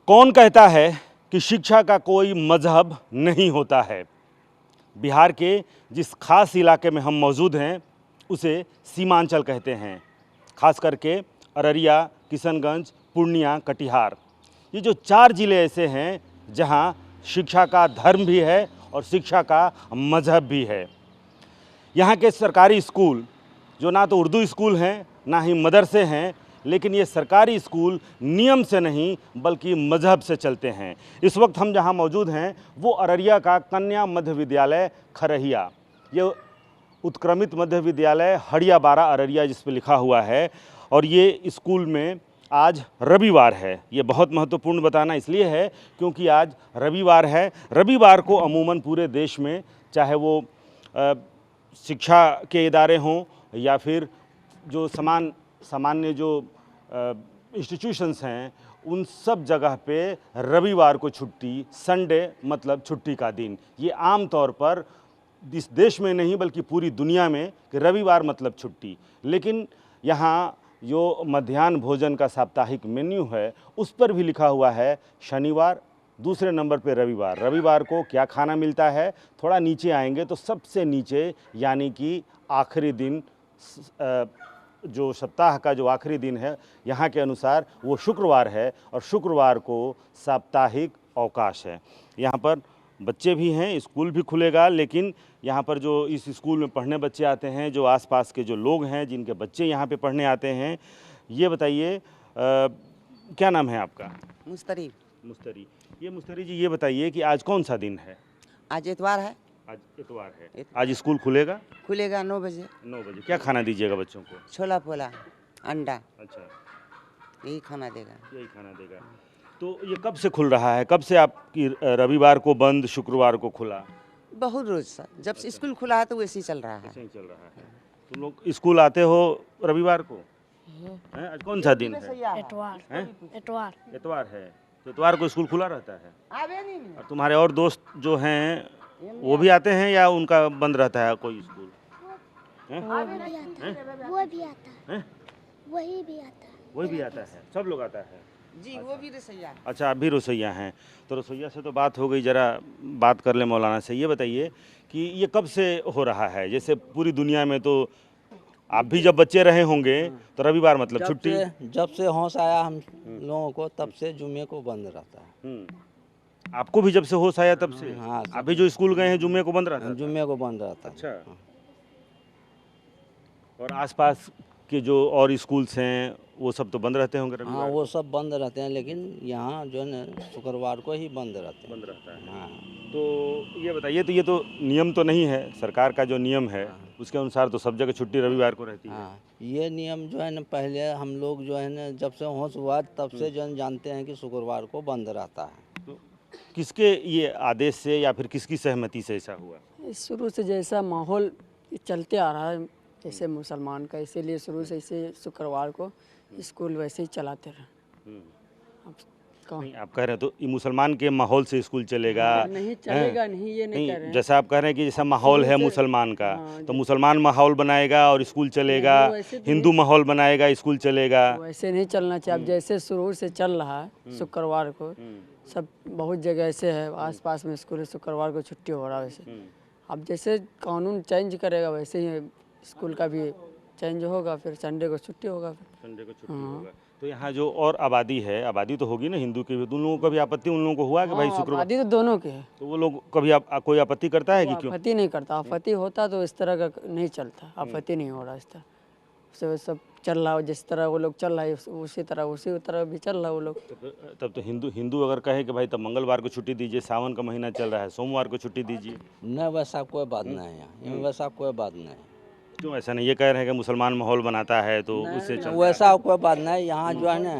कौन कहता है कि शिक्षा का कोई मजहब नहीं होता है। बिहार के जिस खास इलाके में हम मौजूद हैं उसे सीमांचल कहते हैं। खास करके अररिया, किशनगंज, पूर्णिया, कटिहार, ये जो 4 ज़िले ऐसे हैं जहां शिक्षा का धर्म भी है और शिक्षा का मजहब भी है। यहाँ के सरकारी स्कूल जो ना तो उर्दू स्कूल हैं ना ही मदरसे हैं, लेकिन ये सरकारी स्कूल नियम से नहीं बल्कि मजहब से चलते हैं। इस वक्त हम जहाँ मौजूद हैं वो अररिया का कन्या मध्य विद्यालय खरहिया, ये उत्क्रमित मध्य विद्यालय हड़िया 12 अररिया जिस पे लिखा हुआ है। और ये स्कूल में आज रविवार है। ये बहुत महत्वपूर्ण बताना इसलिए है क्योंकि आज रविवार है। रविवार को अमूमन पूरे देश में, चाहे वो शिक्षा के इदारे हों या फिर जो सामान्य जो इंस्टीट्यूशंस हैं, उन सब जगह पे रविवार को छुट्टी, संडे मतलब छुट्टी का दिन, ये आम तौर पर इस देश में नहीं बल्कि पूरी दुनिया में कि रविवार मतलब छुट्टी। लेकिन यहाँ जो मध्याह्न भोजन का साप्ताहिक मेन्यू है उस पर भी लिखा हुआ है शनिवार, दूसरे नंबर पे रविवार। रविवार को क्या खाना मिलता है, थोड़ा नीचे आएंगे तो सबसे नीचे यानी कि आखिरी दिन, जो सप्ताह का जो आखिरी दिन है यहाँ के अनुसार वो शुक्रवार है और शुक्रवार को साप्ताहिक अवकाश है। यहाँ पर बच्चे भी हैं, स्कूल भी खुलेगा, लेकिन यहाँ पर जो इस स्कूल में पढ़ने बच्चे आते हैं, जो आसपास के जो लोग हैं जिनके बच्चे यहाँ पे पढ़ने आते हैं, ये बताइए क्या नाम है आपका? मुस्तरी। मुस्तरी। ये मुस्तरी जी, ये बताइए कि आज कौन सा दिन है? आज इतवार है। आज इतवार है। आज स्कूल खुलेगा? खुलेगा 9 बजे। 9 बजे। क्या खाना दीजिएगा बच्चों को? छोला पोला, अंडा, अच्छा, यही खाना देगा। यही खाना देगा। तो ये कब से खुल रहा है? कब से आपकी रविवार को बंद, शुक्रवार को खुला? बहुत रोज सा, जब से स्कूल खुला है तो वैसे ही चल रहा है। ऐसे ही चल रहा है। तुम लोग स्कूल आते हो रविवार को? हैं? आज कौन सा दिन है? इतवार। हैं? इतवार। इतवार है। तो इतवार को स्कूल खुला रहता है। आवे नहीं। और तुम्हारे और दोस्त जो हैं वो भी आते हैं या उनका बंद रहता है कोई स्कूल? हैं? वो भी आता है। हैं? वही भी आता है। वही भी आता है, सब लोग आता है। जी, वो भी रसैया। अच्छा, आप भी रसोइया हैं। तो रसोइया से तो बात हो गई, ज़रा बात कर ले मौलाना से। ये बताइए कि ये कब से हो रहा है? जैसे पूरी दुनिया में तो आप भी जब बच्चे रहे होंगे तो रविवार मतलब छुट्टी। जब से होश आया हम लोगों को तब से जुम्मे को बंद रहता है। आपको भी जब से होश आया तब से? हाँ, आप भी जो स्कूल गए हैं जुम्मे को बंद रहता है? जुम्मे को बंद रहता है। अच्छा। और आसपास के जो और स्कूल्स हैं वो सब तो बंद रहते होंगे रविवार? हाँ, वो सब बंद रहते हैं, लेकिन यहाँ जो है ना शुक्रवार को ही बंद रहते हैं। बंद रहता है। हाँ। तो ये बताइए, तो ये तो नियम तो नहीं है, सरकार का जो नियम है उसके अनुसार तो सब जगह छुट्टी रविवार को रहती है। हाँ, ये नियम जो है ना पहले हम लोग जो है ना जब से होश हुआ तब से जो है जानते हैं कि शुक्रवार को बंद रहता है। तो किसके ये आदेश से या फिर किसकी सहमति से ऐसा हुआ? शुरू से जैसा माहौल चलते आ रहा है जैसे मुसलमान का, इसीलिए शुरू से इसे शुक्रवार को स्कूल वैसे ही चलाते रहे। अब कौन नहीं, आप कह रहे हैं तो ये मुसलमान के माहौल से स्कूल चलेगा? नहीं चलेगा, नहीं ये नहीं कह रहे हैं। जैसा आप कह रहे हैं कि जैसा माहौल है मुसलमान का, हाँ, तो मुसलमान माहौल बनाएगा और स्कूल चलेगा, वैसे तो हिंदू माहौल बनाएगा स्कूल चलेगा। वैसे नहीं चलना चाहिए। अब जैसे शुरू से चल रहा है शुक्रवार को, सब बहुत जगह ऐसे है आसपास में स्कूल है, शुक्रवार को छुट्टी हो रहा है वैसे। अब जैसे कानून चेंज करेगा वैसे ही स्कूल का भी चेंज होगा, फिर संडे को छुट्टी होगा। संडे को छुट्टी होगा। तो यहाँ जो और आबादी है, आबादी तो होगी ना हिंदू की भी, उन लोगों का भी आपत्ति उन लोगों को हुआ कि भाई शुक्रवार? आबादी तो दोनों के है, तो वो लोग कभी कोई आपत्ति करता है कि क्यों? आपत्ति नहीं करता। आपत्ति होता तो इस तरह का नहीं चलता, आपत्ति नहीं हो रहा इस तरह से। सब चल रहा है जिस तरह वो लोग चल रहा है उसी तरह भी चल रहा है वो लोग। तब तो हिंदू अगर कहे कि भाई तब मंगलवार को छुट्टी दीजिए, सावन का महीना चल रहा है, सोमवार को छुट्टी दीजिए। न वैसा कोई बात नहीं है यहाँ, वैसा कोई बात नहीं। क्यों ऐसा नहीं? ये कह रहे हैं कि मुसलमान माहौल बनाता है तो उससे चलता है। वैसा कोई बात नहीं यहाँ जो है ना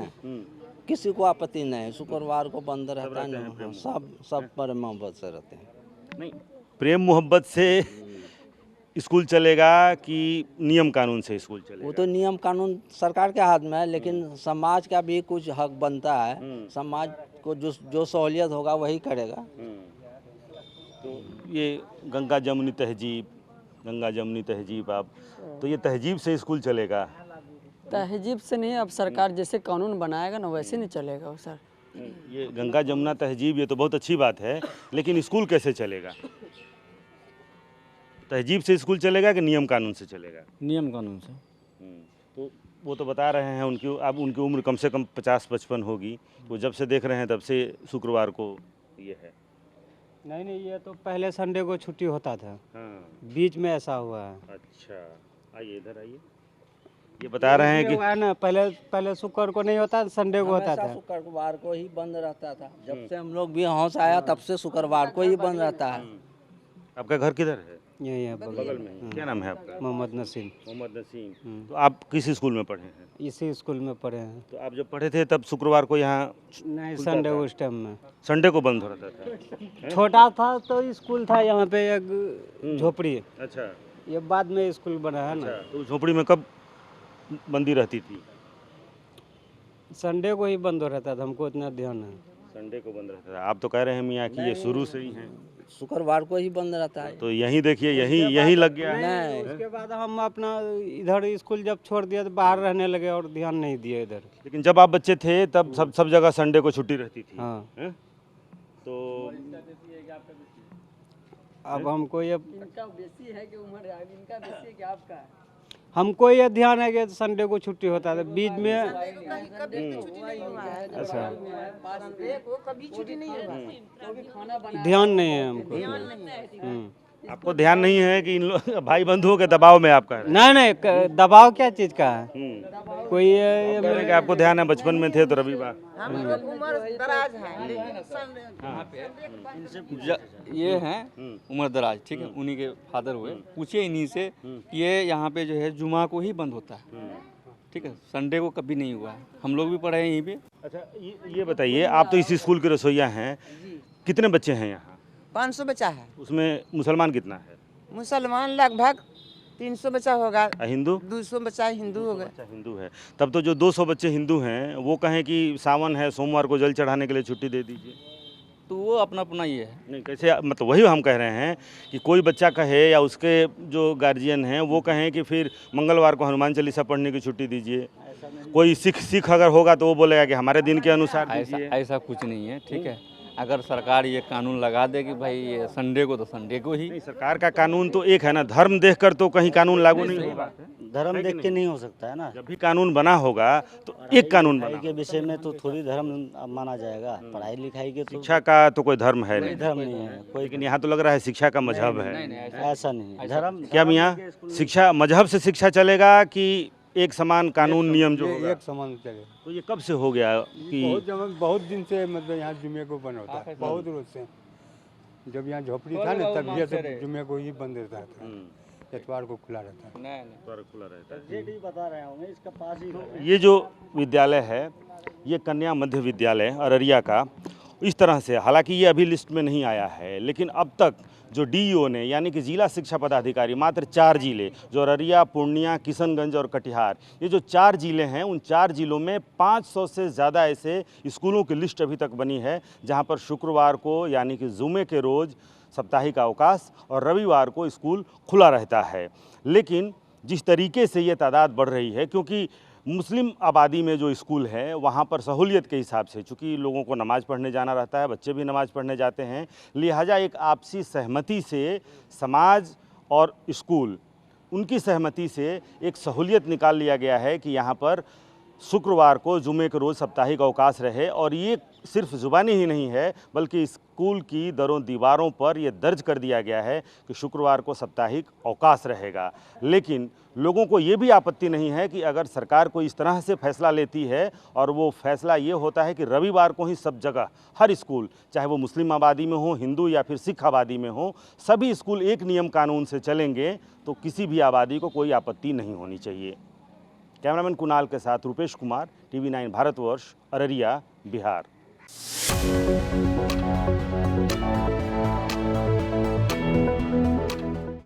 किसी को आपत्ति नहीं है, शुक्रवार को बंद रहता है ना। सब पर मोहब्बत से रहते हैं। नहीं, प्रेम मोहब्बत से स्कूल चलेगा कि नियम कानून से स्कूल चलेगा? वो तो नियम कानून सरकार के हाथ में है, लेकिन समाज का भी कुछ हक बनता है। समाज को जो सहूलियत होगा वही करेगा। तो ये गंगा जमुनी तहजीब आप, तो ये तहजीब से स्कूल चलेगा? तहजीब से नहीं, अब सरकार जैसे कानून बनाएगा ना वैसे नहीं चलेगा वो सर। ये गंगा जमुना तहजीब, ये तो बहुत अच्छी बात है, लेकिन स्कूल कैसे चलेगा? तहजीब से स्कूल चलेगा कि नियम कानून से चलेगा? नियम कानून से। तो वो तो बता रहे हैं उनकी, अब उनकी उम्र कम से कम 50-55 होगी, वो जब से देख रहे हैं तब से शुक्रवार को ये है। नहीं, ये तो पहले संडे को छुट्टी होता था, हाँ, बीच में ऐसा हुआ है। अच्छा, आइए इधर आइए। ये बता रहे हैं कि हुआ है ना, पहले शुक्र को नहीं होता, संडे को होता हमेशा था। शुक्रवार को ही बंद रहता था। जब से हम लोग भी होश आया तब से शुक्रवार को ही बंद रहता है। आपका घर किधर है? यही है बगल में ही। क्या नाम है आपका? मोहम्मद नसीम। मोहम्मद नसीम। तो आप किस स्कूल में पढ़े हैं? इसी स्कूल में पढ़े हैं। तो आप जब पढ़े थे तब शुक्रवार को यहाँ नहीं, संडे उस टाइम में संडे को बंद हो रहता था? छोटा था तो स्कूल था यहाँ पे एक झोपड़ी, अच्छा, ये बाद में स्कूल बना है ना। तो उस झोपड़ी में कब बंदी रहती थी? संडे को ही बंद हो रहता था, हमको इतना ध्यान है। संडे को बंद रहता था। आप तो कह रहे हैं मियाँ कि ये शुरू से ही हैं, शुक्रवार को ही बंद रहता है। तो यहीं देखिए, यहीं लग गया है। नहीं, उसके बाद हम अपना इधर स्कूल जब छोड़ दिया तो बाहर रहने लगे और ध्यान नहीं दिए इधर। लेकिन जब आप बच्चे थे तब सब जगह संडे को छुट्टी रहती थी। हाँ, हैं? तो अब हमको ये इनका बेसी है कि उम्र है, इनका बेसी है कि आपका है? हमको ये ध्यान है कि संडे को छुट्टी होता था, बीच में कभी छुट्टी नहीं हुआ है। अच्छा वो कभी छुट्टी नहीं हुआ। ध्यान नहीं है हमको। आपको ध्यान नहीं है कि इन लोग भाई बंधुओं के दबाव में आप कह रहे हैं? नहीं, दबाव क्या चीज का है? कोई कह रहे हैं कि आपको ध्यान है, बचपन में थे तो रविवार। हम लोग उम्र दराज है, लेकिन ये हैं उमर दराज, ठीक है, उन्हीं के फादर हुए। पूछिए इन्हीं से कि ये यहाँ पे जो है जुमा को ही बंद होता है, ठीक है, संडे को कभी नहीं हुआ है। हम लोग भी पढ़े हैं यहीं पे। अच्छा, ये बताइए, आप तो इसी स्कूल के रसोइया हैं, कितने बच्चे हैं यहाँ? 500 बच्चा है। उसमें मुसलमान कितना है? मुसलमान लगभग 300 बच्चा होगा, हिंदू? 200 बच्चा हिंदू हो गए। अच्छा, हिंदू है। तब तो जो 200 बच्चे हिंदू हैं वो कहें कि सावन है, सोमवार को जल चढ़ाने के लिए छुट्टी दे दीजिए, तो वो अपना अपना ये है। नहीं कैसे? मतलब वही हम कह रहे हैं कि कोई बच्चा कहे या उसके जो गार्जियन हैं वो कहें कि फिर मंगलवार को हनुमान चालीसा पढ़ने की छुट्टी दीजिए। कोई सिख अगर होगा तो वो बोलेगा कि हमारे दिन के अनुसार दीजिए। ऐसा कुछ नहीं है, ठीक है। अगर सरकार ये कानून लगा दे कि भाई ये संडे को तो संडे को ही। नहीं, सरकार का कानून तो एक है ना, धर्म देखकर तो कहीं कानून लागू नहीं होगा। धर्म देख के नहीं हो सकता है ना। जब भी कानून बना होगा तो एक कानून बना। पढ़ाई के विषय में तो थोड़ी धर्म माना जाएगा, पढ़ाई लिखाई के तो शिक्षा का तो कोई धर्म है कोई नहीं, धर्म नहीं है। कोई लेकिन यहाँ तो लग रहा है शिक्षा का मजहब है। ऐसा नहीं है धर्म। क्या मियाँ, शिक्षा मजहब से शिक्षा चलेगा कि एक समान कानून नियम जो होगा? एक समान चले। तो ये कब से हो गया कि बहुत दिन से मतलब यहाँ जुमे को बंद होता है, बहुत रोज से। जब यहाँ झोपड़ी था ना तब ये सब जुमे को ही बंद रहता था, इतवार को खुला रहता है। खुला रहता है? ये भी बता रहे होंगे, इसका पास ही ये जो विद्यालय है ये कन्या मध्य विद्यालय अररिया का इस तरह से, हालांकि ये अभी लिस्ट में नहीं आया है, लेकिन अब तक जो डीईओ ने यानी कि जिला शिक्षा पदाधिकारी, मात्र 4 जिले जो अररिया, पूर्णिया, किशनगंज और कटिहार, ये जो 4 जिले हैं उन 4 जिलों में 500 से ज़्यादा ऐसे स्कूलों की लिस्ट अभी तक बनी है जहां पर शुक्रवार को यानी कि जुमे के रोज़ साप्ताहिक अवकाश और रविवार को स्कूल खुला रहता है। लेकिन जिस तरीके से ये तादाद बढ़ रही है, क्योंकि मुस्लिम आबादी में जो स्कूल है वहाँ पर सहूलियत के हिसाब से, चूँकि लोगों को नमाज़ पढ़ने जाना रहता है, बच्चे भी नमाज़ पढ़ने जाते हैं, लिहाजा एक आपसी सहमति से समाज और स्कूल उनकी सहमति से एक सहूलियत निकाल लिया गया है कि यहाँ पर शुक्रवार को जुमे के रोज़ साप्ताहिक अवकाश रहे। और ये सिर्फ ज़ुबानी ही नहीं है बल्कि स्कूल की दरों दीवारों पर यह दर्ज कर दिया गया है कि शुक्रवार को साप्ताहिक अवकाश रहेगा। लेकिन लोगों को ये भी आपत्ति नहीं है कि अगर सरकार कोई इस तरह से फैसला लेती है और वो फैसला ये होता है कि रविवार को ही सब जगह हर स्कूल, चाहे वो मुस्लिम आबादी में हो, हिंदू या फिर सिख आबादी में हो, सभी स्कूल एक नियम कानून से चलेंगे तो किसी भी आबादी को कोई आपत्ति नहीं होनी चाहिए। कैमरामैन कुणाल के साथ रुपेश कुमार, TV9 भारतवर्ष, अररिया, बिहार।